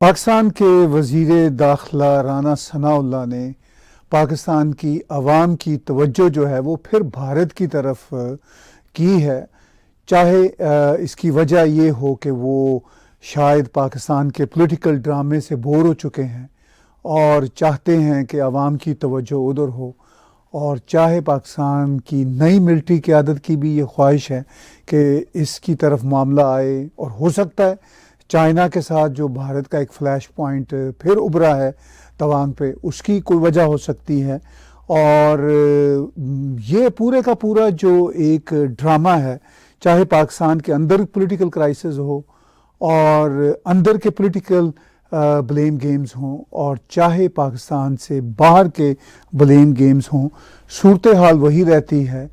पाकिस्तान के वज़ीर दाखिला राना सनाउल्लाह ने पाकिस्तान की आवाम की तवज्जो जो है वो फिर भारत की तरफ की है। चाहे इसकी वजह ये हो कि वो शायद पाकिस्तान के पॉलिटिकल ड्रामे से बोर हो चुके हैं और चाहते हैं कि आवाम की तवज्जो उधर हो, और चाहे पाकिस्तान की नई मिलिट्री क़यादत की भी ये ख्वाहिश है कि इसकी तरफ मामला आए, और हो सकता है चाइना के साथ जो भारत का एक फ़्लैश पॉइंट फिर उभरा है तवांग पे, उसकी कोई वजह हो सकती है। और ये पूरे का पूरा जो एक ड्रामा है, चाहे पाकिस्तान के अंदर पॉलिटिकल क्राइसिस हो और अंदर के पॉलिटिकल ब्लेम गेम्स हों, और चाहे पाकिस्तान से बाहर के ब्लेम गेम्स हों, सूरत हाल वही रहती है,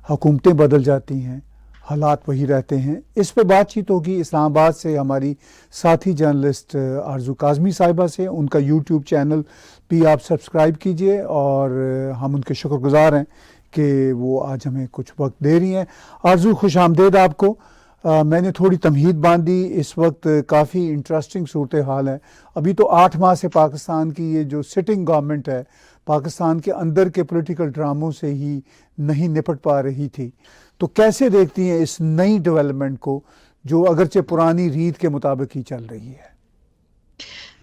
हुकूमतें बदल जाती हैं, हालात वही रहते हैं। इस पे बातचीत होगी इस्लामाबाद से हमारी साथी जर्नलिस्ट आरजू काज़मी साहिबा से। उनका यूट्यूब चैनल भी आप सब्सक्राइब कीजिए, और हम उनके शुक्रगुजार हैं कि वो आज हमें कुछ वक्त दे रही हैं। आरजू, खुश आमदेद आपको। मैंने थोड़ी तमहीद बांधी, इस वक्त काफ़ी इंटरेस्टिंग सूरत हाल है। अभी तो 8 माह से पाकिस्तान की ये जो सिटिंग गवर्नमेंट है, पाकिस्तान के अंदर के पॉलिटिकल ड्रामों से ही नहीं निपट पा रही थी। तो कैसे देखती हैं इस नई डेवलपमेंट को, जो अगरचे पुरानी रीत के मुताबिक ही चल रही है?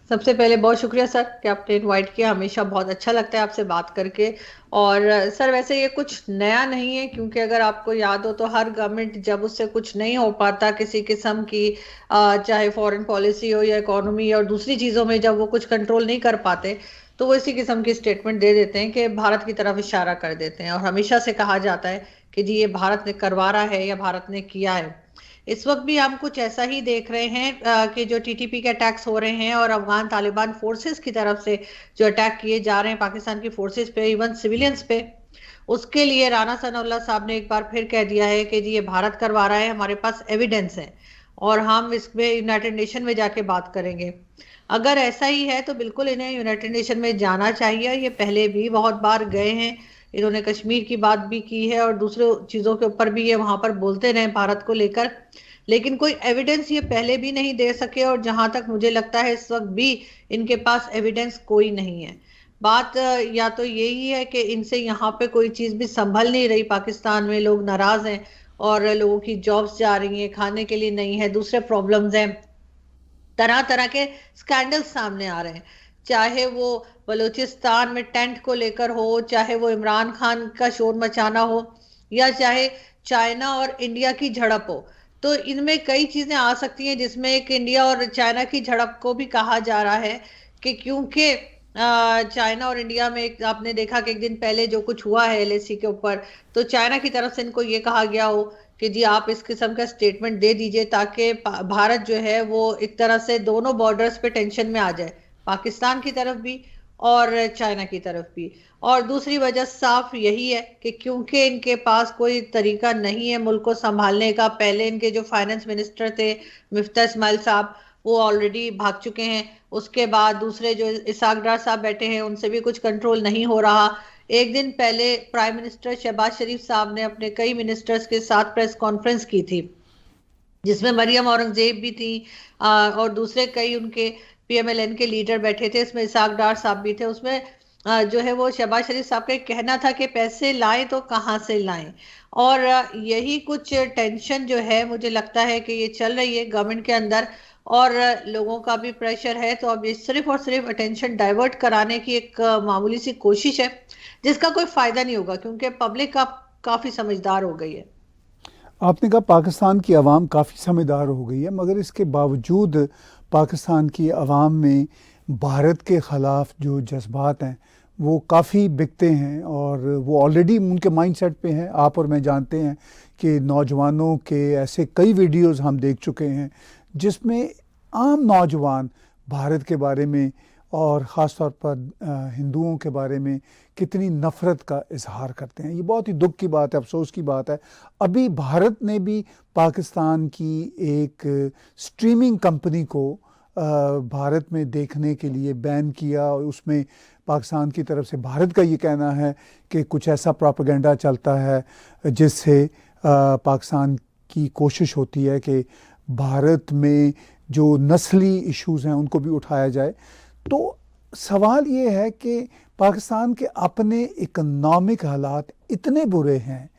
सबसे पहले बहुत शुक्रिया सर कि आपने इनवाइट किया। हमेशा बहुत अच्छा लगता है आपसे बात करके। और सर, वैसे ये कुछ नया नहीं है, क्योंकि अगर आपको याद हो तो हर गवर्नमेंट जब उससे कुछ नहीं हो पाता किसी किस्म की, चाहे फॉरेन पॉलिसी हो या इकोनॉमी और दूसरी चीज़ों में, जब वो कुछ कंट्रोल नहीं कर पाते तो वो इसी किस्म की स्टेटमेंट दे देते हैं कि भारत की तरफ इशारा कर देते हैं। और हमेशा से कहा जाता है कि जी ये भारत ने करवारा है या भारत ने किया है। इस वक्त भी हम कुछ ऐसा ही देख रहे हैं कि जो टीटीपी के अटैक्स हो रहे हैं और अफगान तालिबान फोर्सेस की तरफ से जो अटैक किए जा रहे हैं पाकिस्तान की फोर्सेस पे, इवन सिविलियंस पे, उसके लिए राना सनाउल्लाह साहब ने एक बार फिर कह दिया है कि जी ये भारत करवा रहा है, हमारे पास एविडेंस है और हम इसमें यूनाइटेड नेशन में जाके बात करेंगे। अगर ऐसा ही है तो बिल्कुल इन्हें यूनाइटेड नेशन में जाना चाहिए। ये पहले भी बहुत बार गए हैं, इन्होंने कश्मीर की बात भी की है और दूसरे चीजों के ऊपर भी ये वहां पर बोलते रहे भारत को लेकर, लेकिन कोई एविडेंस ये पहले भी नहीं दे सके। और जहां तक मुझे लगता है इस वक्त भी इनके पास एविडेंस कोई नहीं है। बात या तो यही है कि इनसे यहाँ पे कोई चीज भी संभल नहीं रही, पाकिस्तान में लोग नाराज हैं और लोगों की जॉब्स जा रही हैं, खाने के लिए नहीं है, दूसरे प्रॉब्लम्स हैं, तरह तरह के स्कैंडल्स सामने आ रहे हैं। चाहे वो बलूचिस्तान में टेंट को लेकर हो, चाहे वो इमरान खान का शोर मचाना हो, या चाहे चाइना और इंडिया की झड़प हो। तो इनमें कई चीजें आ सकती हैं, जिसमें एक इंडिया और चाइना की झड़प को भी कहा जा रहा है कि क्योंकि चाइना और इंडिया में आपने देखा कि एक दिन पहले जो कुछ हुआ है एलएसी के ऊपर, तो चाइना की तरफ से इनको ये कहा गया हो कि जी आप इस किस्म का स्टेटमेंट दे दीजिए ताकि भारत जो है वो एक तरह से दोनों बॉर्डर्स पे टेंशन में आ जाए, पाकिस्तान की तरफ भी और चाइना की तरफ भी। और दूसरी वजह साफ यही है कि क्योंकि इनके पास कोई तरीका नहीं है मुल्क को संभालने का। पहले इनके जो फाइनेंस मिनिस्टर थे मिफ्ता इस्माइल साहब, वो ऑलरेडी भाग चुके हैं। उसके बाद दूसरे जो इसाक डार साहब बैठे हैं, उनसे भी कुछ कंट्रोल नहीं हो रहा। एक दिन पहले प्राइम मिनिस्टर शहबाज शरीफ साहब ने अपने कई मिनिस्टर्स के साथ प्रेस कॉन्फ्रेंस की थी, जिसमें मरियम औरंगजेब भी थी और दूसरे कई उनके पीएमएलएन के लीडर बैठे थे, इसमें इसाक डार साहब भी थे। उसमें जो है वो शहबाज शरीफ साहब का कहना था कि पैसे लाएं तो कहाँ से लाएं। और यही कुछ टेंशन जो है मुझे लगता है कि ये चल रही है गवर्नमेंट के अंदर, और लोगों का भी प्रेशर है। तो अब ये सिर्फ और सिर्फ अटेंशन डाइवर्ट कराने की एक मामूली सी कोशिश है, जिसका कोई फायदा नहीं होगा, क्योंकि पब्लिक अब काफी समझदार हो गई है। आपने कहा पाकिस्तान की आवाम काफ़ी समझदार हो गई है, मगर इसके बावजूद पाकिस्तान की आवाम में भारत के ख़िलाफ़ जो जज्बात हैं वो काफ़ी बिकते हैं, और वो ऑलरेडी उनके माइंडसेट पे हैं। आप और मैं जानते हैं कि नौजवानों के ऐसे कई वीडियोस हम देख चुके हैं जिसमें आम नौजवान भारत के बारे में और ख़ास तौर पर हिंदुओं के बारे में कितनी नफ़रत का इजहार करते हैं। ये बहुत ही दुख की बात है, अफसोस की बात है। अभी भारत ने भी पाकिस्तान की एक स्ट्रीमिंग कंपनी को भारत में देखने के लिए बैन किया, और उसमें पाकिस्तान की तरफ से भारत का ये कहना है कि कुछ ऐसा प्रोपेगेंडा चलता है जिससे पाकिस्तान की कोशिश होती है कि भारत में जो नस्ली इश्यूज़ हैं उनको भी उठाया जाए। तो सवाल ये है कि पाकिस्तान के अपने इकोनॉमिक हालात इतने बुरे हैं,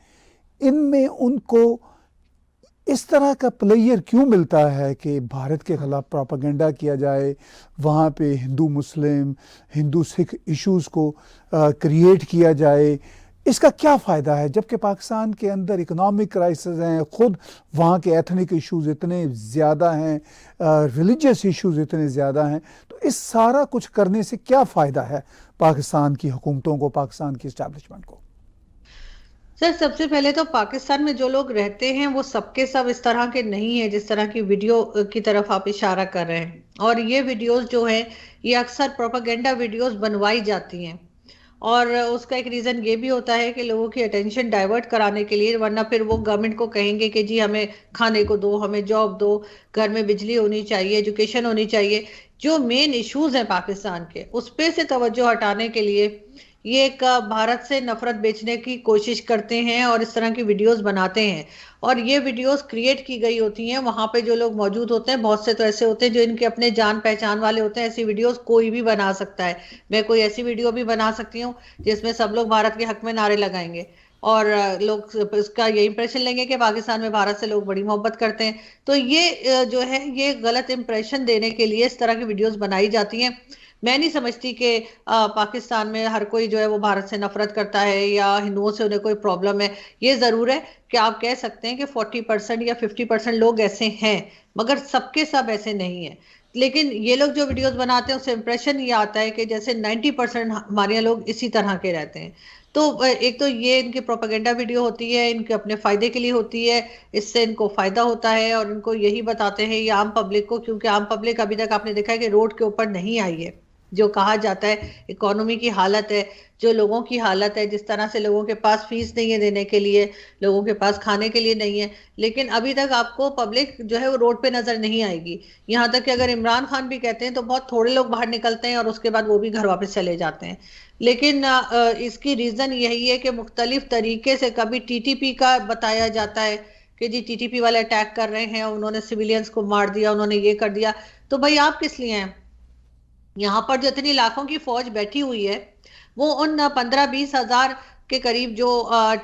इनमें उनको इस तरह का प्लेयर क्यों मिलता है कि भारत के ख़िलाफ़ प्रोपेगेंडा किया जाए, वहाँ पे हिंदू मुस्लिम, हिंदू सिख इश्यूज़ को क्रिएट किया जाए? इसका क्या फ़ायदा है जबकि पाकिस्तान के अंदर इकोनॉमिक क्राइसिस हैं, ख़ुद वहाँ के एथनिक इश्यूज़ इतने ज़्यादा हैं, रिलीजियस इश्यूज़ इतने ज़्यादा हैं। तो इस सारा कुछ करने से क्या फ़ायदा है पाकिस्तान की हुकूमतों को, पाकिस्तान की इस्टेब्लिशमेंट को? सर, सबसे पहले तो पाकिस्तान में जो लोग रहते हैं वो सबके सब इस तरह के नहीं है जिस तरह की वीडियो की तरफ आप इशारा कर रहे हैं। और ये वीडियोस जो है ये अक्सर प्रोपेगेंडा वीडियोस बनवाई जाती हैं, और उसका एक रीज़न ये भी होता है कि लोगों की अटेंशन डाइवर्ट कराने के लिए, वरना फिर वो गवर्नमेंट को कहेंगे कि जी हमें खाने को दो, हमें जॉब दो, घर में बिजली होनी चाहिए, एजुकेशन होनी चाहिए। जो मेन इश्यूज हैं पाकिस्तान के उस पे से तवज्जो हटाने के लिए ये एक भारत से नफरत बेचने की कोशिश करते हैं और इस तरह की वीडियोस बनाते हैं। और ये वीडियोस क्रिएट की गई होती हैं, वहां पे जो लोग मौजूद होते हैं बहुत से तो ऐसे होते हैं जो इनके अपने जान पहचान वाले होते हैं। ऐसी वीडियोस कोई भी बना सकता है। मैं कोई ऐसी वीडियो भी बना सकती हूँ जिसमें सब लोग भारत के हक में नारे लगाएंगे और लोग इसका ये इंप्रेशन लेंगे कि पाकिस्तान में भारत से लोग बड़ी मोहब्बत करते हैं। तो ये जो है ये गलत इंप्रेशन देने के लिए इस तरह की वीडियोस बनाई जाती हैं। मैं नहीं समझती कि पाकिस्तान में हर कोई जो है वो भारत से नफरत करता है या हिंदुओं से उन्हें कोई प्रॉब्लम है। ये जरूर है कि आप कह सकते हैं कि 40% या 50% लोग ऐसे हैं, मगर सबके सब ऐसे नहीं है। लेकिन ये लोग जो वीडियोस बनाते हैं उससे इंप्रेशन ये आता है कि जैसे 90% हमारे यहाँ लोग इसी तरह के रहते हैं। तो एक तो ये इनकी प्रोपेगेंडा वीडियो होती है, इनके अपने फायदे के लिए होती है, इससे इनको फायदा होता है और इनको यही बताते हैं ये आम पब्लिक को, क्योंकि आम पब्लिक अभी तक आपने देखा है कि रोड के ऊपर नहीं आई है। जो कहा जाता है इकोनॉमी की हालत है, जो लोगों की हालत है, जिस तरह से लोगों के पास फीस नहीं है देने के लिए, लोगों के पास खाने के लिए नहीं है, लेकिन अभी तक आपको पब्लिक जो है वो रोड पे नजर नहीं आएगी। यहाँ तक कि अगर इमरान खान भी कहते हैं तो बहुत थोड़े लोग बाहर निकलते हैं और उसके बाद वो भी घर वापस चले जाते हैं। लेकिन इसकी रीजन यही है कि मुख्तलिफ तरीके से कभी टीटीपी का बताया जाता है कि जी टीटीपी वाले अटैक कर रहे हैं, उन्होंने सिविलियंस को मार दिया, उन्होंने ये कर दिया। तो भाई आप किस लिए हैं? यहाँ पर जो इतनी लाखों की फौज बैठी हुई है वो उन 15-20 हजार के करीब जो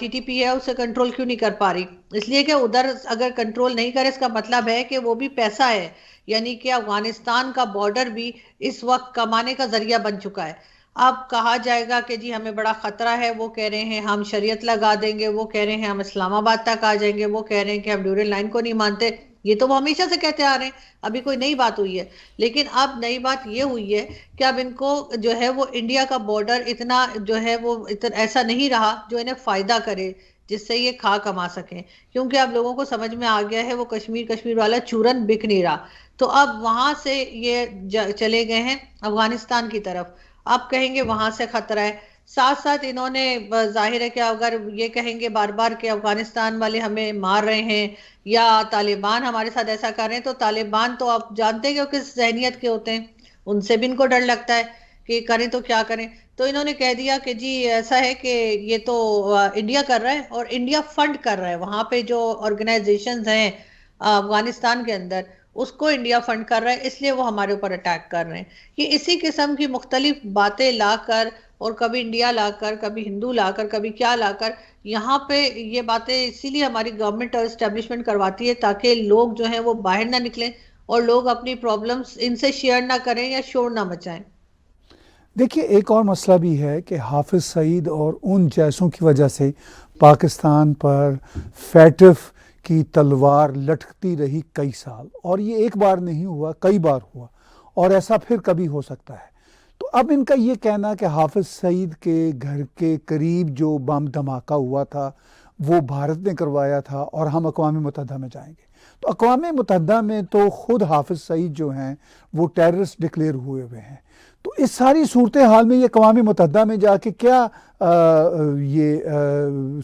टीटीपी है उसे कंट्रोल क्यों नहीं कर पा रही? इसलिए कि उधर अगर कंट्रोल नहीं करे इसका मतलब है कि वो भी पैसा है, यानी कि अफगानिस्तान का बॉर्डर भी इस वक्त कमाने का जरिया बन चुका है। अब कहा जाएगा कि जी हमें बड़ा खतरा है, वो कह रहे हैं हम शरीयत लगा देंगे, वो कह रहे हैं हम इस्लामाबाद तक आ जाएंगे, वो कह रहे हैं कि हम ड्यूरल लाइन को नहीं मानते। ये तो वो हमेशा से कहते आ रहे हैं, अभी कोई नई बात हुई है। लेकिन अब नई बात ये हुई है कि अब इनको जो है वो इंडिया का बॉर्डर इतना जो है वो इतना ऐसा नहीं रहा जो इन्हें फायदा करे, जिससे ये खा कमा सकें। क्योंकि अब लोगों को समझ में आ गया है वो कश्मीर कश्मीर वाला चूरन बिक नहीं रहा। तो अब वहां से ये चले गए हैं अफगानिस्तान की तरफ। आप कहेंगे वहां से खतरा है, साथ साथ इन्होंने जाहिर है कि अगर ये कहेंगे बार बार कि अफगानिस्तान वाले हमें मार रहे हैं या तालिबान हमारे साथ ऐसा कर रहे हैं, तो तालिबान तो आप जानते हैं कि वो किस जहनियत के होते हैं, उनसे भी इनको डर लगता है कि करें तो क्या करें। तो इन्होंने कह दिया कि जी ऐसा है कि ये तो इंडिया कर रहा है और इंडिया फंड कर रहा है, वहां पे जो ऑर्गेनाइजेशंस हैं अफगानिस्तान के अंदर उसको इंडिया फंड कर रहा है, इसलिए वो हमारे ऊपर अटैक कर रहे हैं। ये इसी किस्म की मुख्तलिफ बातें लाकर, और कभी इंडिया लाकर, कभी हिंदू लाकर, कभी क्या लाकर, यहाँ पे ये बातें इसीलिए हमारी गवर्नमेंट और इस्टेब्लिशमेंट करवाती है ताकि लोग जो हैं वो बाहर ना निकलें और लोग अपनी प्रॉब्लम्स इनसे शेयर ना करें या शोर ना मचाएं। देखिए, एक और मसला भी है कि हाफिज़ सईद और उन जैसों की वजह से पाकिस्तान पर फैटफ की तलवार लटकती रही कई साल, और ये एक बार नहीं हुआ, कई बार हुआ, और ऐसा फिर कभी हो सकता है। तो अब इनका ये कहना कि हाफिज़ सईद के घर के करीब जो बम धमाका हुआ था वो भारत ने करवाया था और हम अक़वाम मुत्तहिदा में जाएंगे, तो अक़वाम मुत्तहिदा में तो ख़ुद हाफिज़ सईद जो हैं वो टेररिस्ट डिक्लेयर हुए हुए हैं। तो इस सारी सूरत हाल में ये अक़वाम मुत्तहिदा में जाके क्या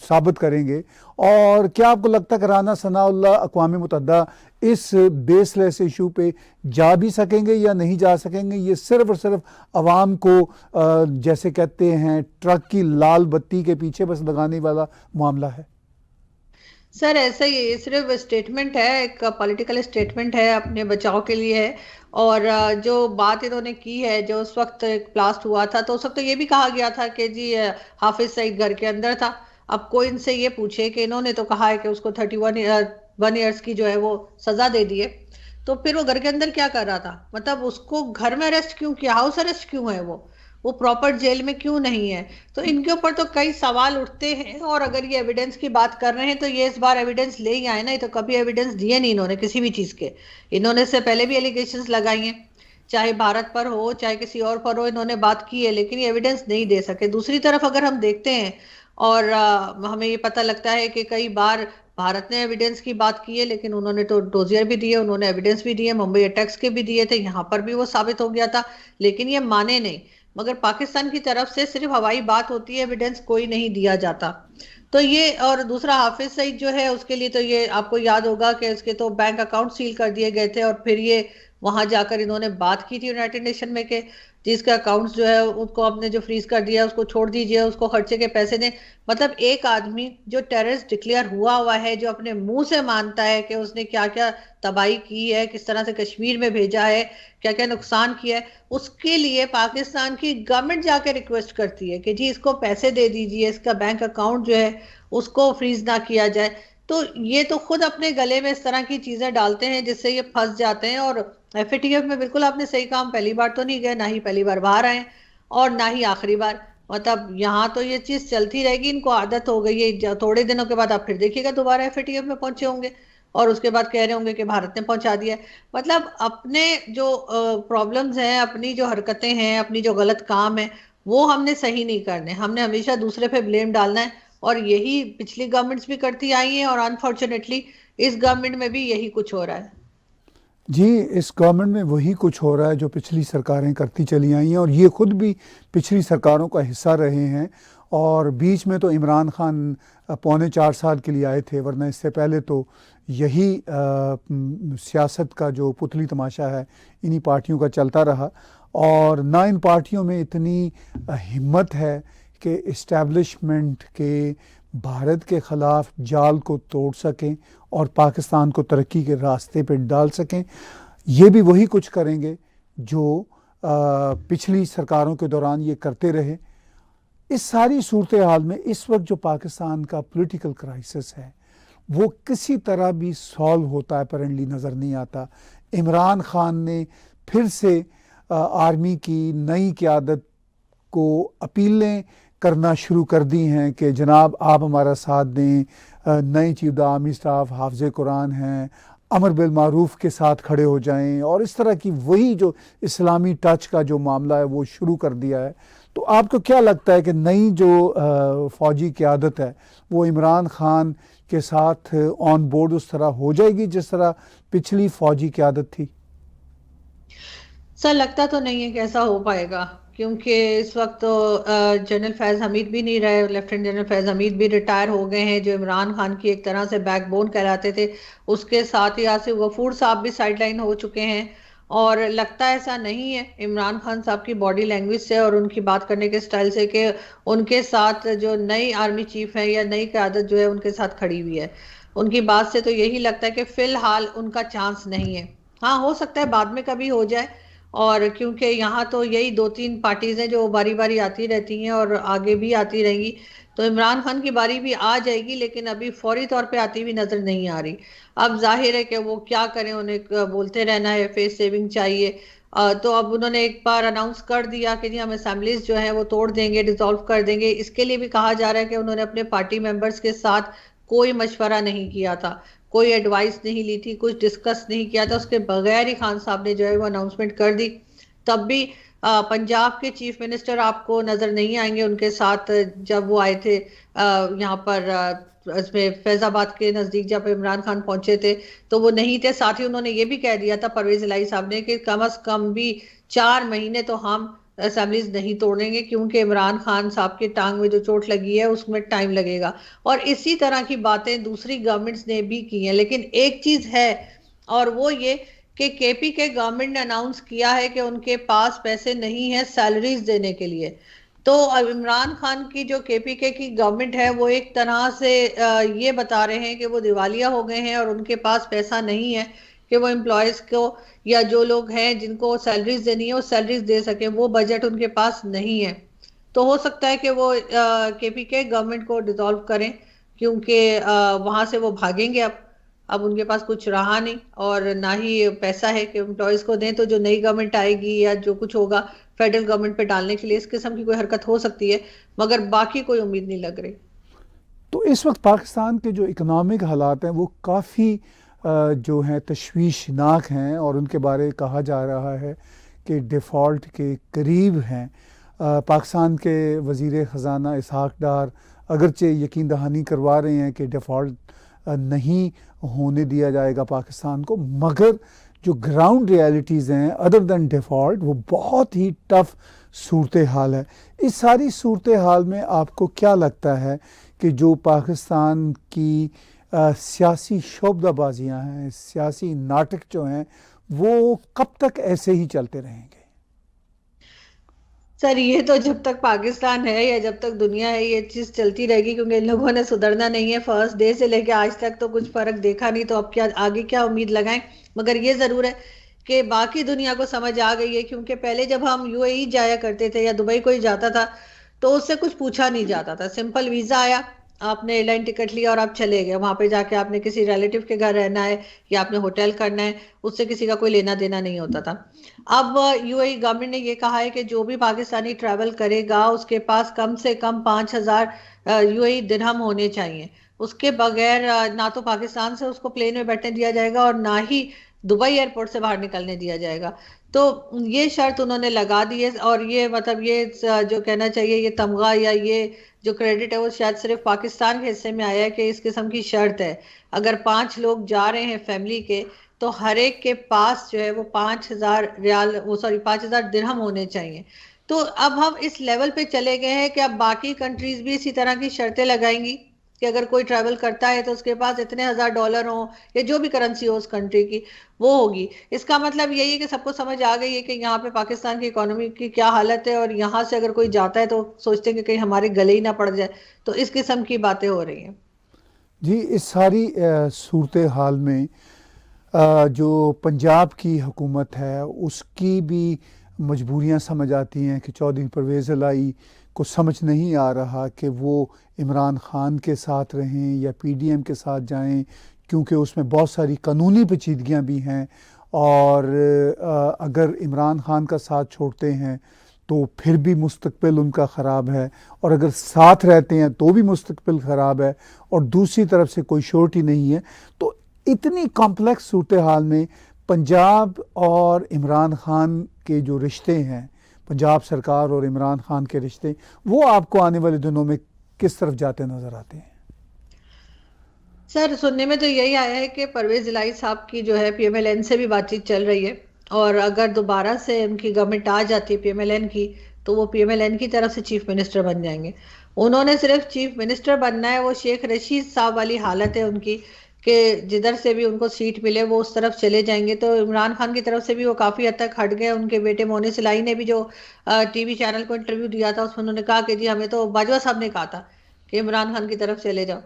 साबित करेंगे? और क्या आपको लगता है कि राना सनाउल्लाह अक़वाम मुत्तहिदा इस बेसलेस इशू पे जा भी सकेंगे या नहीं जा सकेंगे? ये सिर्फ और सिर्फ अवाम को जैसे कहते हैं ट्रक की लाल बत्ती के पीछे बस लगाने वाला मामला है। सर ऐसा ही है, ये सिर्फ स्टेटमेंट है, एक पॉलिटिकल स्टेटमेंट है, अपने बचाव के लिए है। और जो बात इन्होंने की है, जो उस वक्त एक ब्लास्ट हुआ था तो उस वक्त तो ये भी कहा गया था कि जी हाफिज सईद घर के अंदर था। अब कोई इनसे ये पूछे कि इन्होंने तो कहा है कि उसको 1 ईयर्स की जो है वो सजा दे दी है, तो फिर वो घर के अंदर क्या कर रहा था? मतलब उसको घर में अरेस्ट क्यों किया, हाउस अरेस्ट क्यों है वो प्रॉपर जेल में क्यों नहीं है? तो इनके ऊपर तो कई सवाल उठते हैं। और अगर ये एविडेंस की बात कर रहे हैं तो ये इस बार एविडेंस ले ही आए ना, ये तो कभी एविडेंस दिए नहीं इन्होंने किसी भी चीज के। इन्होंने इससे पहले भी एलिगेशंस लगाई हैं, चाहे भारत पर हो चाहे किसी और पर हो, इन्होंने बात की है लेकिन ये एविडेंस नहीं दे सके। दूसरी तरफ अगर हम देखते हैं और हमें ये पता लगता है कि कई बार भारत ने एविडेंस की बात की है लेकिन उन्होंने तो डोजियर भी दिए, उन्होंने एविडेंस भी दिए, मुंबई अटैक्स के भी दिए थे, यहाँ पर भी वो साबित हो गया था लेकिन ये माने नहीं। मगर पाकिस्तान की तरफ से सिर्फ हवाई बात होती है, एविडेंस कोई नहीं दिया जाता। तो ये, और दूसरा हाफिज सईद जो है उसके लिए तो ये आपको याद होगा कि उसके तो बैंक अकाउंट सील कर दिए गए थे और फिर ये वहां जाकर इन्होंने बात की थी यूनाइटेड नेशन में कि जिसके अकाउंट्स जो है उसको आपने जो फ्रीज कर दिया उसको छोड़ दीजिए, उसको खर्चे के पैसे दें। मतलब एक आदमी जो टेररिस्ट डिक्लेयर हुआ है, जो अपने मुंह से मानता है कि उसने क्या क्या तबाही की है, किस तरह से कश्मीर में भेजा है, क्या क्या नुकसान किया है, उसके लिए पाकिस्तान की गवर्नमेंट जाके रिक्वेस्ट करती है कि जी इसको पैसे दे दीजिए, इसका बैंक अकाउंट जो है उसको फ्रीज ना किया जाए। तो ये तो खुद अपने गले में इस तरह की चीजें डालते हैं जिससे ये फंस जाते हैं। और एफएटीएफ में बिल्कुल आपने सही कहा, हम पहली बार तो नहीं गए, ना ही पहली बार बाहर आए और ना ही आखिरी बार। मतलब यहाँ तो ये चीज चलती रहेगी, इनको आदत हो गई है। थोड़े दिनों के बाद आप फिर देखिएगा दोबारा एफएटीएफ में पहुंचे होंगे और उसके बाद कह रहे होंगे कि भारत ने पहुंचा दिया है। मतलब अपने जो प्रॉब्लम्स हैं, अपनी जो हरकतें हैं, अपनी जो गलत काम है, वो हमने सही नहीं करने, हमने हमेशा दूसरे पे ब्लेम डालना है। और यही पिछली गवर्नमेंट्स भी करती आई हैं और अनफॉर्चुनेटली इस गवर्नमेंट में भी यही कुछ हो रहा है। जी, इस गवर्नमेंट में वही कुछ हो रहा है जो पिछली सरकारें करती चली आई हैं और ये खुद भी पिछली सरकारों का हिस्सा रहे हैं। और बीच में तो इमरान खान पौने 4 साल के लिए आए थे, वरना इससे पहले तो यही सियासत का जो पुतली तमाशा है इन्हीं पार्टियों का चलता रहा। और ना इन पार्टियों में इतनी हिम्मत है कि इस्टेब्लिशमेंट के भारत के ख़िलाफ़ जाल को तोड़ सकें और पाकिस्तान को तरक्की के रास्ते पर डाल सकें। ये भी वही कुछ करेंगे जो पिछली सरकारों के दौरान ये करते रहे। इस सारी सूरत हाल में इस वक्त जो पाकिस्तान का पॉलिटिकल क्राइसिस है वो किसी तरह भी सॉल्व होता है अपेरेंटली नज़र नहीं आता। इमरान खान ने फिर से आर्मी की नई क़यादत को अपीलें करना शुरू कर दी हैं कि जनाब आप हमारा साथ दें, नए चीफ द आर्मी स्टाफ हाफ़िज़ कुरान हैं, अमर बिल मारूफ के साथ खड़े हो जाएं और इस तरह की वही जो इस्लामी टच का जो मामला है वो शुरू कर दिया है। तो आपको क्या लगता है कि नई जो फ़ौजी क़यादत है वो इमरान खान के साथ ऑन बोर्ड उस तरह हो जाएगी जिस तरह पिछली फ़ौजी क़यादत थी? सर लगता तो नहीं है कि ऐसा हो पाएगा, क्योंकि इस वक्त तो जनरल फैज हमीद भी नहीं रहे, लेफ्टिनेंट जनरल फैज हमीद भी रिटायर हो गए हैं, जो इमरान खान की एक तरह से बैकबोन कहलाते थे। उसके साथ ही आसिफ गफूर साहब भी साइडलाइन हो चुके हैं। और लगता ऐसा नहीं है इमरान खान साहब की बॉडी लैंग्वेज से और उनकी बात करने के स्टाइल से कि उनके साथ जो नई आर्मी चीफ है या नई क़यादत जो है उनके साथ खड़ी हुई है। उनकी बात से तो यही लगता है कि फिलहाल उनका चांस नहीं है। हाँ, हो सकता है बाद में कभी हो जाए। और क्योंकि यहाँ तो यही 2-3 पार्टीज हैं जो बारी बारी आती रहती हैं और आगे भी आती रहेंगी, तो इमरान खान की बारी भी आ जाएगी लेकिन अभी फौरी तौर पे आती हुई नजर नहीं आ रही। अब जाहिर है कि वो क्या करें, उन्हें बोलते रहना है फेस सेविंग चाहिए। तो अब उन्होंने एक बार अनाउंस कर दिया कि जी हम असेंबलीज जो है वो तोड़ देंगे, डिसॉल्व कर देंगे। इसके लिए भी कहा जा रहा है कि उन्होंने अपने पार्टी मेंबर्स के साथ कोई मशवरा नहीं किया था, कोई एडवाइस नहीं ली थी, कुछ डिस्कस नहीं किया था, उसके बगैर ही खान साहब ने जो है वो अनाउंसमेंट कर दी। तब भी पंजाब के चीफ मिनिस्टर आपको नजर नहीं आएंगे उनके साथ जब वो आए थे यहाँ पर इसमें फैजाबाद के नजदीक जब इमरान खान पहुंचे थे तो वो नहीं थे। साथ ही उन्होंने ये भी कह दिया था परवेज इलाही साहब ने कि कम से कम भी 4 महीने तो हम असेंबलीज नहीं तोड़ेंगे, क्योंकि इमरान खान साहब की टांग में जो चोट लगी है उसमें टाइम लगेगा। और इसी तरह की बातें दूसरी गवर्नमेंट्स ने भी की हैं। लेकिन एक चीज है और वो ये कि केपी के गवर्नमेंट ने अनाउंस किया है कि उनके पास पैसे नहीं है सैलरीज देने के लिए। तो अब इमरान खान की जो केपीके की गवर्नमेंट है वो एक तरह से ये बता रहे हैं कि वो दिवालिया हो गए हैं और उनके पास पैसा नहीं है कि वो एम्प्लॉयज को या जो लोग हैं जिनको सैलरीज देनी है वो सैलरीज दे सके, वो बजट उनके पास नहीं है। तो हो सकता है कि वो केपीके गवर्नमेंट को डिसॉल्व करें, क्योंकि वहां से वो भागेंगे। अब उनके पास कुछ रहा नहीं और ना ही पैसा है कि एम्प्लॉयज को दें। तो जो नई गवर्नमेंट आएगी या जो कुछ होगा फेडरल गवर्नमेंट पे डालने के लिए, इस किस्म की कोई हरकत हो सकती है, मगर बाकी कोई उम्मीद नहीं लग रही। तो इस वक्त पाकिस्तान के जो इकोनॉमिक हालात हैं वो काफ़ी जो हैं तशवीशनाक हैं और उनके बारे कहा जा रहा है कि डिफ़ॉल्ट के करीब हैं। पाकिस्तान के वज़ीर ख़जाना इसहाक़ डार अगरचे यकीन दहानी करवा रहे हैं कि डिफ़ॉल्ट नहीं होने दिया जाएगा पाकिस्तान को, मगर जो ग्राउंड रियलिटीज़ हैं अदर दैन डिफ़ॉल्ट वो बहुत ही टफ़ सूरत हाल है। इस सारी सूरत हाल में आपको क्या लगता है कि जो पाकिस्तान की सियासी शोबदाबाजियाँ हैं, सियासी नाटक जो हैं, वो कब तक ऐसे ही चलते रहेंगे? सर ये तो जब तक पाकिस्तान है या जब तक दुनिया है ये चीज चलती रहेगी, क्योंकि इन लोगों ने सुधरना नहीं है। फर्स्ट डे से लेके आज तक तो कुछ फर्क देखा नहीं, तो अब क्या आगे क्या उम्मीद लगाएं। मगर ये जरूर है कि बाकी दुनिया को समझ आ गई है, क्योंकि पहले जब हम यूएई जाया करते थे या दुबई कोई जाता था तो उससे कुछ पूछा नहीं जाता था। सिंपल वीजा आया, आपने एयरलाइन टिकट लिया और आप चले गए। वहां पे जाके आपने किसी रिलेटिव के घर रहना है या आपने होटल करना है, उससे किसी का कोई लेना देना नहीं होता था। अब यूएई गवर्नमेंट ने ये कहा है कि जो भी पाकिस्तानी ट्रैवल करेगा उसके पास कम से कम 5,000 यूएई दिरहम होने चाहिए। उसके बगैर ना तो पाकिस्तान से उसको प्लेन में बैठने दिया जाएगा और ना ही दुबई एयरपोर्ट से बाहर निकलने दिया जाएगा। तो ये शर्त उन्होंने लगा दी है। और ये मतलब ये जो कहना चाहिए ये तमगा या ये जो क्रेडिट है वो शायद सिर्फ पाकिस्तान के हिस्से में आया है कि इस किस्म की शर्त है। अगर 5 लोग जा रहे हैं फैमिली के, तो हर एक के पास जो है वो 5,000 रियाल, वो सॉरी 5,000 दिरहम होने चाहिए। तो अब हम इस लेवल पे चले गए हैं कि अब बाकी कंट्रीज भी इसी तरह की शर्तें लगाएंगी कि अगर कोई ट्रैवल करता है तो उसके पास इतने हजार डॉलर हो या जो भी करेंसी हो उस कंट्री की वो होगी। इसका मतलब यही है कि सबको समझ आ गई है कि यहाँ पे पाकिस्तान की इकोनॉमी की क्या हालत है, और यहाँ से अगर कोई जाता है तो सोचते हैं कि कहीं हमारे गले ही ना पड़ जाए। तो इस किस्म की बातें हो रही हैं। जी, इस सारी सूरत हाल में जो पंजाब की हुकूमत है उसकी भी मजबूरियां समझ आती हैं कि चौधरी परवेज़ इलाही को समझ नहीं आ रहा कि वो इमरान ख़ान के साथ रहें या पीडीएम के साथ जाएं, क्योंकि उसमें बहुत सारी कानूनी पेचीदगियां भी हैं। और अगर इमरान ख़ान का साथ छोड़ते हैं तो फिर भी मुस्तकबिल उनका ख़राब है, और अगर साथ रहते हैं तो भी मुस्तकबिल ख़राब है, और दूसरी तरफ से कोई श्योरिटी नहीं है। तो इतनी कॉम्प्लेक्स सूरत हाल में पंजाब और इमरान ख़ान के जो रिश्ते हैं, पंजाब सरकार और इमरान ख़ान के रिश्ते, वो आपको आने वाले दिनों में किस तरफ जाते नज़र आते हैं? सर सुनने में तो यही आया है कि परवेज इलाही साहब की जो है पीएमएलएन से भी बातचीत चल रही है, और अगर दोबारा से उनकी गवर्नमेंट आ जाती है पीएमएलएन की, तो वो पीएमएलएन की तरफ से चीफ मिनिस्टर बन जाएंगे। उन्होंने सिर्फ चीफ मिनिस्टर बनना है। वो शेख रशीद साहब वाली हालत है उनकी कि जिधर से भी उनको सीट मिले वो उस तरफ चले जाएंगे। तो इमरान खान की तरफ से भी वो काफी हद तक हट गए। उनके बेटे मोनिस इलाही ने भी जो टीवी चैनल को इंटरव्यू दिया था उसमें उन्होंने कहा कि जी हमें तो बाजवा साहब ने कहा था कि इमरान खान की तरफ चले जाओ।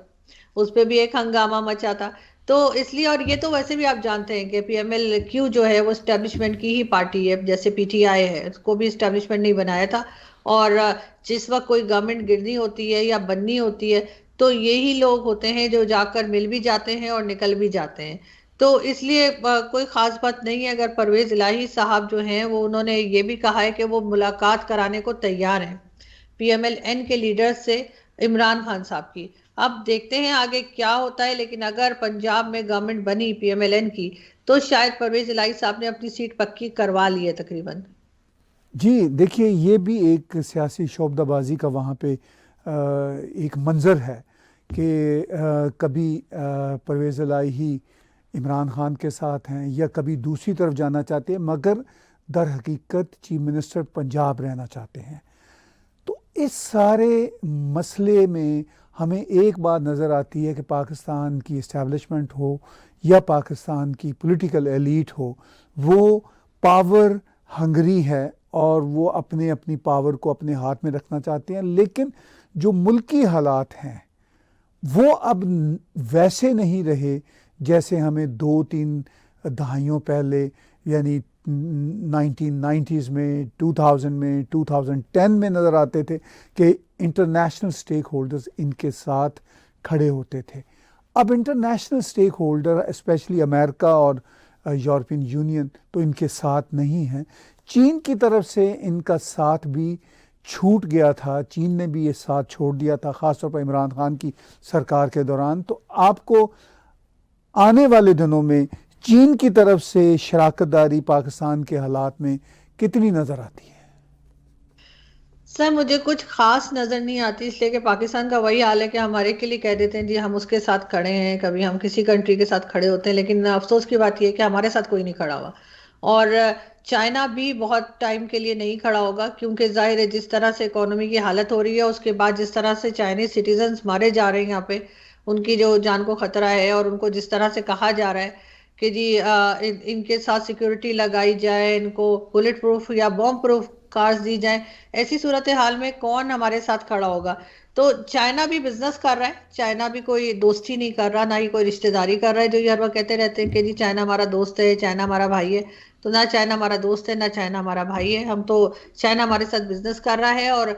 उस पे भी एक हंगामा मचा था। तो इसलिए, और ये तो वैसे भी आप जानते हैं कि पीएमएल क्यू जो है वो स्टैब्लिशमेंट की ही पार्टी है, जैसे पीटीआई है उसको भी स्टैब्लिशमेंट नहीं बनाया था। और जिस वक्त कोई गवर्नमेंट गिरनी होती है या बननी होती है तो यही लोग होते हैं जो जाकर मिल भी जाते हैं और निकल भी जाते हैं। तो इसलिए कोई खास बात नहीं है। अगर परवेज इलाही साहब जो हैं वो उन्होंने ये भी कहा है कि वो मुलाकात कराने को तैयार हैं पीएमएलएन के लीडर से, इमरान खान साहब की। अब देखते हैं आगे क्या होता है, लेकिन अगर पंजाब में गवर्नमेंट बनी पीएमएलएन की तो शायद परवेज इलाही साहब ने अपनी सीट पक्की करवा ली है तकरीबन। जी, देखिए ये भी एक सियासी शोबदाबाजी का वहाँ पे एक मंज़र है कि कभी परवेज़ इलाही इमरान ख़ान के साथ हैं या कभी दूसरी तरफ जाना चाहते हैं, मगर दर हकीकत चीफ मिनिस्टर पंजाब रहना चाहते हैं। तो इस सारे मसले में हमें एक बात नज़र आती है कि पाकिस्तान की इस्टेब्लिशमेंट हो या पाकिस्तान की पॉलिटिकल एलीट हो, वो पावर हंगरी है और वो अपने अपनी पावर को अपने हाथ में रखना चाहते हैं, लेकिन जो मुल्की हालात हैं वो अब वैसे नहीं रहे जैसे हमें 2-3 दहाइयों पहले, यानी 1990s में, 2000 में, 2010 में नज़र आते थे कि इंटरनेशनल स्टेक होल्डर्स इनके साथ खड़े होते थे। अब international stakeholder specially America और यूरोपियन यूनियन तो इनके साथ नहीं हैं। चीन की तरफ से इनका साथ भी छूट गया था, चीन ने भी ये साथ छोड़ दिया था, ख़ासतौर पर इमरान खान की सरकार के दौरान। तो आपको आने वाले दिनों में चीन की तरफ से शराकतदारी पाकिस्तान के हालात में कितनी नज़र आती है? सर मुझे कुछ खास नजर नहीं आती, इसलिए कि पाकिस्तान का वही हाल है कि हमारे के लिए कह देते हैं जी हम उसके साथ खड़े हैं, कभी हम किसी कंट्री के साथ खड़े होते हैं, लेकिन अफसोस की बात यह है कि हमारे साथ कोई नहीं खड़ा हुआ। और चाइना भी बहुत टाइम के लिए नहीं खड़ा होगा, क्योंकि जाहिर है जिस तरह से इकोनॉमी की हालत हो रही है, उसके बाद जिस तरह से चाइनीज सिटीजन्स मारे जा रहे हैं यहाँ पे, उनकी जो जान को खतरा है, और उनको जिस तरह से कहा जा रहा है कि जी इनके साथ सिक्योरिटी लगाई जाए, इनको बुलेट प्रूफ या बॉम्ब प्रूफ कार्स दी जाए, ऐसी सूरत हाल में कौन हमारे साथ खड़ा होगा? तो चाइना भी बिजनेस कर रहा है, चाइना भी कोई दोस्ती नहीं कर रहा, ना ही कोई रिश्तेदारी कर रहा है, जो ये हर वक्त कहते रहते हैं कि जी चाइना हमारा दोस्त है, चाइना हमारा भाई है। तो ना चाइना हमारा दोस्त है, ना चाइना हमारा भाई है। हम तो, चाइना हमारे साथ बिजनेस कर रहा है, और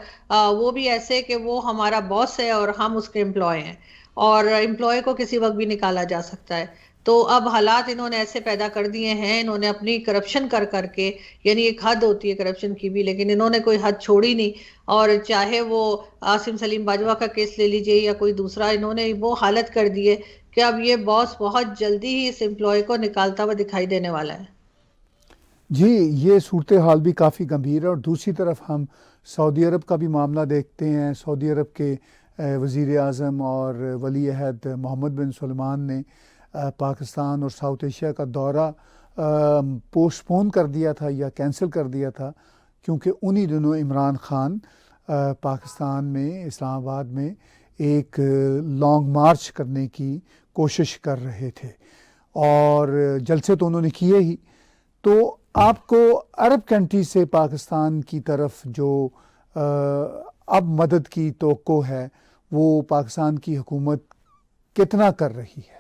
वो भी ऐसे कि वो हमारा बॉस है और हम उसके एम्प्लॉय हैं, और एम्प्लॉय को किसी वक्त भी निकाला जा सकता है। तो अब हालात इन्होंने ऐसे पैदा कर दिए हैं, इन्होंने अपनी करप्शन कर करके, यानी एक हद होती है करप्शन की भी, लेकिन इन्होंने कोई हद छोड़ी नहीं। और चाहे वो आसिम सलीम बाजवा का केस ले लीजिए या कोई दूसरा, इन्होंने वो हालत कर दी है कि अब ये बॉस बहुत जल्दी ही इस एम्प्लॉय को निकालता हुआ दिखाई देने वाला है। जी, ये सूरत हाल भी काफ़ी गंभीर है। और दूसरी तरफ हम सऊदी अरब का भी मामला देखते हैं। सऊदी अरब के वज़ीर आज़म और वली अहद मोहम्मद बिन सलमान ने पाकिस्तान और साउथ एशिया का दौरा पोस्टपोन कर दिया था या कैंसिल कर दिया था, क्योंकि उन्हीं दिनों इमरान खान पाकिस्तान में, इस्लामाबाद में एक लॉन्ग मार्च करने की कोशिश कर रहे थे, और जलसे तो उन्होंने किए ही। तो आपको अरब कंट्री से पाकिस्तान की तरफ जो अब मदद की तवक्को है, वो पाकिस्तान की हुकूमत कितना कर रही है?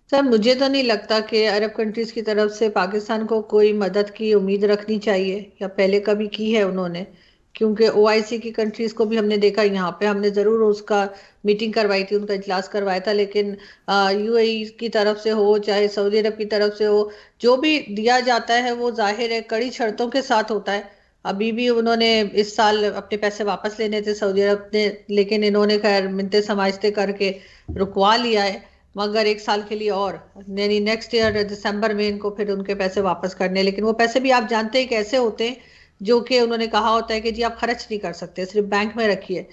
सर मुझे तो नहीं लगता कि अरब कंट्रीज की तरफ से पाकिस्तान को कोई मदद की उम्मीद रखनी चाहिए, या पहले कभी की है उन्होंने। क्योंकि ओआईसी की कंट्रीज को भी हमने देखा, यहाँ पे हमने जरूर उसका मीटिंग करवाई थी, उनका इजलास करवाया था, लेकिन यूएई की तरफ से हो चाहे सऊदी अरब की तरफ से हो, जो भी दिया जाता है वो जाहिर है कड़ी शर्तों के साथ होता है। अभी भी उन्होंने इस साल अपने पैसे वापस लेने थे सऊदी अरब ने, लेकिन इन्होंने खैर मिन्नतें समाजते करके रुकवा लिया है, मगर एक साल के लिए, और यानी नेक्स्ट ईयर दिसंबर में इनको फिर उनके पैसे वापस करने। लेकिन वो पैसे भी आप जानते हैं कैसे होते हैं, जो कि उन्होंने कहा होता है कि जी आप खर्च नहीं कर सकते, सिर्फ बैंक में रखिए।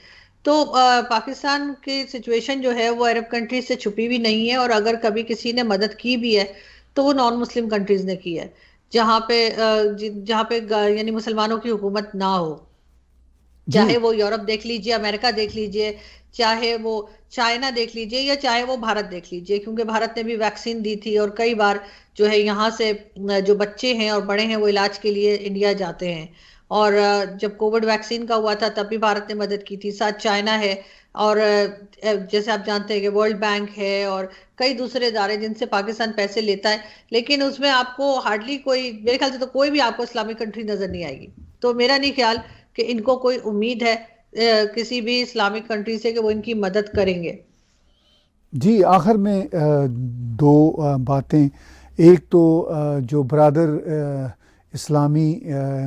तो पाकिस्तान की सिचुएशन जो है वो अरब कंट्रीज से छुपी भी नहीं है, और अगर कभी किसी ने मदद की भी है तो वो नॉन मुस्लिम कंट्रीज ने की है, जहाँ पे जहाँ पे यानी मुसलमानों की हुकूमत ना हो। चाहे जी, वो यूरोप देख लीजिए, अमेरिका देख लीजिए, चाहे वो चाइना देख लीजिए, या चाहे वो भारत देख लीजिए, क्योंकि भारत ने भी वैक्सीन दी थी, और कई बार जो है यहाँ से जो बच्चे हैं और बड़े हैं वो इलाज के लिए इंडिया जाते हैं। और जब कोविड वैक्सीन का हुआ था तब भी भारत ने मदद की थी, साथ चाइना है, और जैसे आप जानते हैं कि वर्ल्ड बैंक है और कई दूसरे इदारे जिनसे पाकिस्तान पैसे लेता है, लेकिन उसमें आपको हार्डली कोई, मेरे ख्याल से तो कोई भी आपको इस्लामिक कंट्री नजर नहीं आएगी। तो मेरा नहीं ख्याल कि इनको कोई उम्मीद है किसी भी इस्लामिक कंट्री से कि वो इनकी मदद करेंगे। जी, आखिर में दो बातें। एक तो जो ब्रादर इस्लामी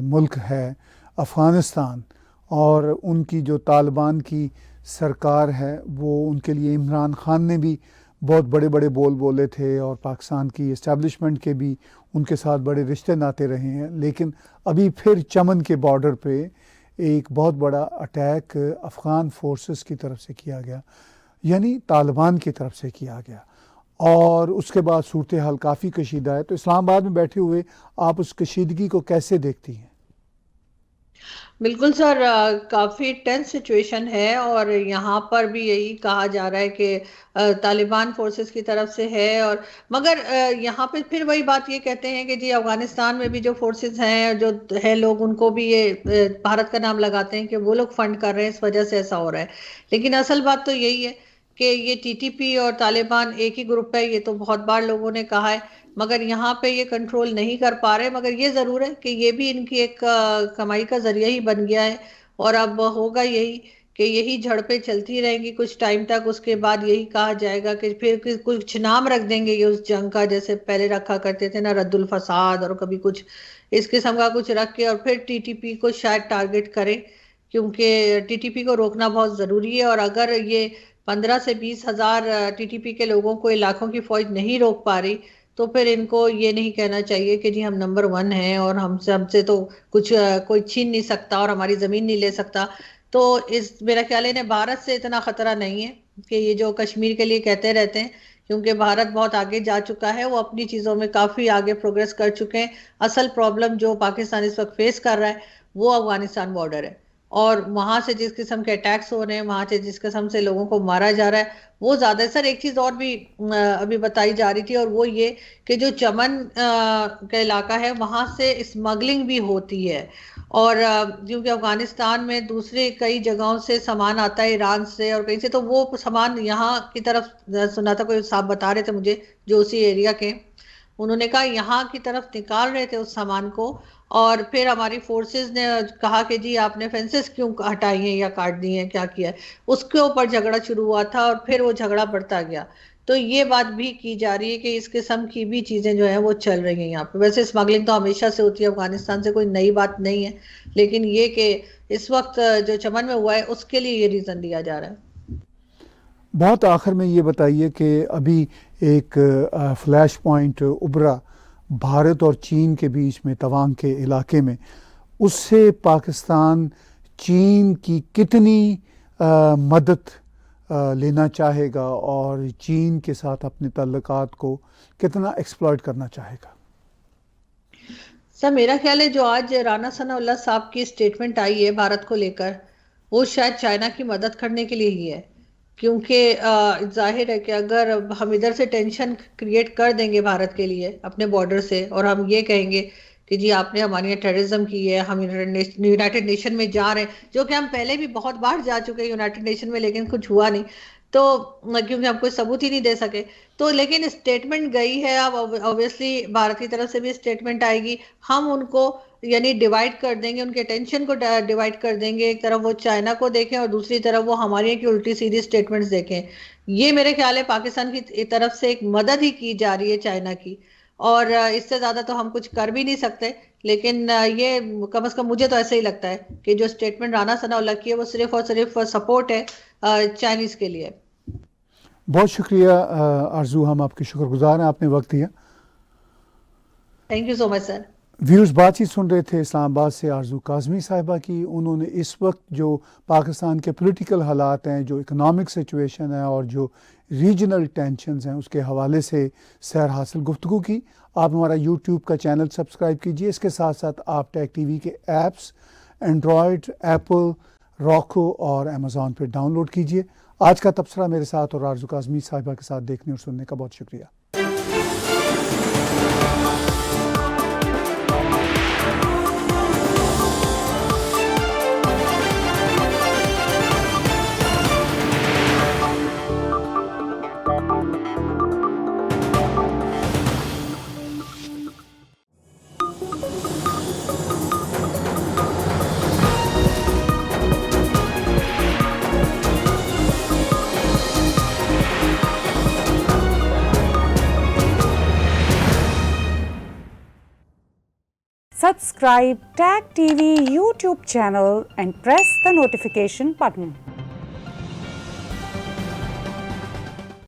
मुल्क है अफ़गानिस्तान, और उनकी जो तालिबान की सरकार है, वो उनके लिए इमरान खान ने भी बहुत बड़े बड़े बोल बोले थे, और पाकिस्तान की इस्टेब्लिशमेंट के भी उनके साथ बड़े रिश्ते नाते रहे हैं। लेकिन अभी फिर चमन के बॉर्डर पे एक बहुत बड़ा अटैक अफ़गान फोर्सेस की तरफ से किया गया, यानी तालिबान की तरफ से किया गया, और उसके बाद सूरत हाल काफ़ी कशीदा है। तो इस्लामाबाद में बैठे हुए आप उस कशीदगी को कैसे देखती हैं? बिल्कुल सर, काफी टेंस सिचुएशन है और यहाँ पर भी यही कहा जा रहा है कि तालिबान फोर्सेस की तरफ से है। और मगर यहाँ पे फिर वही बात ये कहते हैं कि जी अफगानिस्तान में भी जो फोर्सेस हैं, जो है लोग, उनको भी ये भारत का नाम लगाते हैं कि वो लोग फंड कर रहे हैं, इस वजह से ऐसा हो रहा है। लेकिन असल बात तो यही है कि ये टीटीपी और तालिबान एक ही ग्रुप है, ये तो बहुत बार लोगों ने कहा है। मगर यहाँ पे ये कंट्रोल नहीं कर पा रहे। मगर ये जरूर है कि ये भी इनकी एक कमाई का जरिया ही बन गया है। और अब होगा यही कि यही झड़पें चलती रहेंगी कुछ टाइम तक। उसके बाद यही कहा जाएगा कि फिर कुछ नाम रख देंगे ये उस जंग का, जैसे पहले रखा करते थे ना, रद्दुल फसाद, और कभी कुछ इस किस्म का कुछ रख के, और फिर टीटीपी को शायद टारगेट करें, क्योंकि टीटीपी को रोकना बहुत जरूरी है। और अगर ये 15 से 20 हजार टीटीपी के लोगों को, इलाकों की फौज नहीं रोक पा रही, तो फिर इनको ये नहीं कहना चाहिए कि जी हम नंबर 1 हैं और हमसे हमसे तो कुछ कोई छीन नहीं सकता और हमारी जमीन नहीं ले सकता। तो इस मेरा ख्याल है इन्हें भारत से इतना खतरा नहीं है कि ये जो कश्मीर के लिए कहते रहते हैं, क्योंकि भारत बहुत आगे जा चुका है, वो अपनी चीजों में काफी आगे प्रोग्रेस कर चुके हैं। असल प्रॉब्लम जो पाकिस्तान इस वक्त फेस कर रहा है वो अफगानिस्तान बॉर्डर है। और वहां से जिस किस्म के अटैक्स हो रहे हैं, वहां से जिस किस्म से लोगों को मारा जा रहा है, वो ज्यादा है। सर एक चीज और भी अभी बताई जा रही थी, और वो ये कि जो चमन का इलाका है, वहां से स्मगलिंग भी होती है। और क्योंकि अफगानिस्तान में दूसरे कई जगहों से सामान आता है, ईरान से और कहीं से, तो वो सामान यहाँ की तरफ सुना था, कोई साहब बता रहे थे मुझे जो उसी एरिया के, उन्होंने कहा यहाँ की तरफ निकाल रहे थे उस सामान को। और फिर हमारी फोर्सेस ने कहा कि जी आपने फेंसेस क्यों हटाई हैं या काट दी हैं, क्या किया है। उसके ऊपर झगड़ा शुरू हुआ था और फिर वो झगड़ा बढ़ता गया। तो ये बात भी की जा रही है कि इस किस्म की भी चीजें जो है वो चल रही हैं यहाँ पे। वैसे स्मगलिंग तो हमेशा से होती है अफगानिस्तान से, कोई नई बात नहीं है। लेकिन ये कि इस वक्त जो चमन में हुआ है उसके लिए ये रीजन दिया जा रहा है। बहुत आखिर में ये बताइए कि अभी एक फ्लैश पॉइंट उभरा भारत और चीन के बीच में तवांग के इलाके में, उससे पाकिस्तान चीन की कितनी मदद लेना चाहेगा और चीन के साथ अपने ताल्लुकात को कितना एक्सप्लॉइट करना चाहेगा? सर मेरा ख्याल है जो आज राना सनाउल्लाह साहब की स्टेटमेंट आई है भारत को लेकर, वो शायद चाइना की मदद करने के लिए ही है। क्योंकि जाहिर है कि अगर हम इधर से टेंशन क्रिएट कर देंगे भारत के लिए अपने बॉर्डर से, और हम ये कहेंगे कि जी आपने हमारे यहाँ टेररिज्म की है, हम यूनाइटेड नेशन में जा रहे हैं, जो कि हम पहले भी बहुत बार जा चुके हैं यूनाइटेड नेशन में, लेकिन कुछ हुआ नहीं। तो क्योंकि हम कोई सबूत ही नहीं दे सके। तो लेकिन स्टेटमेंट गई है, अब ऑब्वियसली भारत की तरफ से भी स्टेटमेंट आएगी। हम उनको यानी डिवाइड कर देंगे, उनके अटेंशन को डिवाइड कर देंगे। एक तरफ वो चाइना को देखें और दूसरी तरफ वो हमारे यहाँ की उल्टी सीधी स्टेटमेंट्स देखें। ये मेरे ख्याल है पाकिस्तान की तरफ से एक मदद ही की जा रही है चाइना की। और इससे ज्यादा तो हम कुछ कर भी नहीं सकते। लेकिन ये कम से कम मुझे तो ऐसे ही लगता है कि जो स्टेटमेंट राना सनाउल्लाह की है वो सिर्फ और सिर्फ सपोर्ट है चाइनीज के लिए। बहुत शुक्रिया आरजू, हम आपके शुक्रगुजार हैं, आपने वक्त दिया। Thank you so much sir. Viewers, बातचीत सुन रहे थे इस्लामाबाद से आरजू काज़मी साहिबा की। उन्होंने इस वक्त जो पाकिस्तान के पॉलिटिकल हालात हैं, जो इकोनॉमिक सिचुएशन है और जो रीजनल टेंशन्स हैं, उसके हवाले से सैर हासिल गुफ्तगू की। आप हमारा यूट्यूब का चैनल सब्सक्राइब कीजिए। इसके साथ साथ आप टैग टीवी के ऐप्स एंड्रॉयड, एप्पल, रॉको और अमेज़ॉन पर डाउनलोड कीजिए। आज का तबसरा मेरे साथ और आरजू काज़मी साहिबा के साथ देखने और सुनने का बहुत शुक्रिया। Subscribe TAG TV YouTube channel and press the notification button.